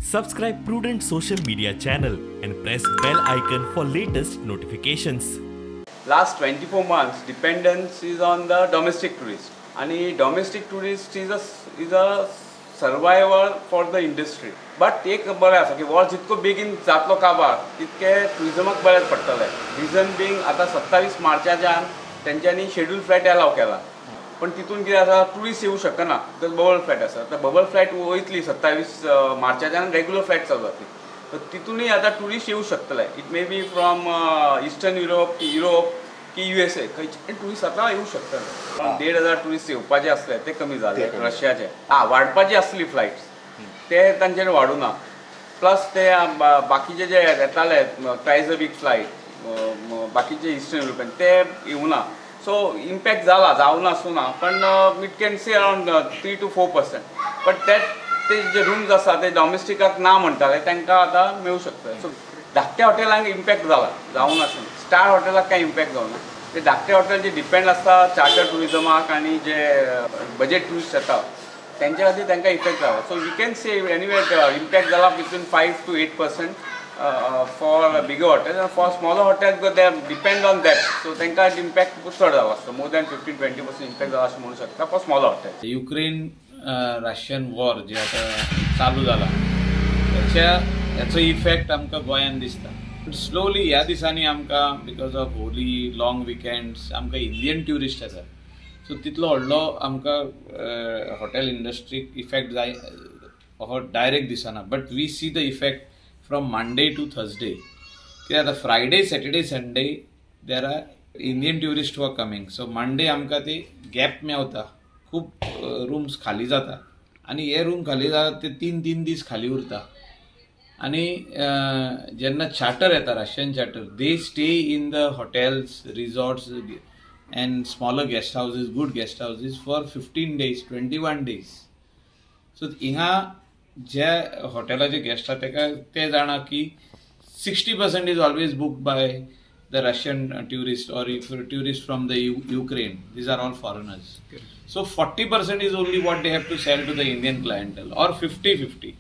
Subscribe Prudent social media channel and press bell icon for latest notifications. Last 24 months, dependence is on the domestic tourist. And domestic tourist is a survivor for the industry. But एक बरें आसा की war जितको बेगीन जातलो काबार तितके टुरिजमाक बरें पडटलें. रिजन बींग आतां 27 मार्चाच्यान तेंच्यांनी शेड्यूल फ्लायट अलाव केला. पण तितून कितें आसा टुरिस्ट येवं शकना बिकॉज बबल फ्लायट आसा. तर बबल फ्लायट वयतली 27 मार्चाच्यान रेग्युलर फ्लायट चालू जातली. तर तितूनय आतां टुरिस्ट येवं शकतले. It may be from eastern Europe की USA खंयचे टुरिस्ट आतां येवं शकतले. 1,500 टुरिस्ट येवपाचे आसले ते कमी जाले रशियाचे. वाडपाची आसली फ्लायट्स ते तांचेर वाडूना. प्लस ते बाकीचे जे येताले ट्रायज अ वीक फ्लायट बाकीचे इस्टर्न युरोपियन ते येवना. सो इम्पॅक्ट जाला जावं नासूना पण it can see around 3 to 4%. But ते जे रूम्स आसा ते डॉमेस्टिकाक ना म्हणटाले तांकां आतां मेळूं शकता. सो धाकट्या हॉटेलांक इम्पॅक्ट जाला जावं नासून. स्टार हॉटेलाक कांय इम्पॅक्ट जावना. ते धाकटे हॉटेल जे डिपेंड आसता चार्टर टुरिजमाक आनी जे बजेट टुरिस्ट येता त्यांच्या खातीर तांकां इफेक्ट जाला. So we can say anyway impact जाला between 5 to 8% for bigger hotels, and for smaller hotels because they depend on that, so तांकां impact चड जाला. So more than 15-20% impact जाला अशें म्हणू शकता for smaller hotels. Ukraine Russian war जे आता चालू जाला याचो इफेक्ट आमकां गोंयान दिसता. स्लोली ह्या दिसांनी आमकां because of Holy long weekends आमकां इंडियन ट्युरिस्ट येतात. सो तितलो व्हडलो आमकां हॉटेल इंडस्ट्रीक इफेक्ट जाय हो डायरेक्ट दिसना. But we see the effect from Monday to Thursday. The Friday, Saturday, Sunday, there are Indian tourists who are coming. So Monday आमकां ते गॅप मेवता. खूब रूम्स खाली जाता आनी हे रूम खाली जाता ते 3 दीस खाली उरता. आनी जेन्ना चार्टर येता Russian charter they stay in the hotels resorts and smaller guest houses good guest houses for 15 days 21 days. So हिंगा जे हॉटेलाचे गेस्ट आसा ते जाणा की 60% is always booked by the Russian tourist और tourist from the Ukraine. These are all foreigners. So 40% is only what they have to sell to the Indian clientele, or 50-50.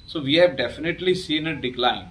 So we have definitely seen a decline.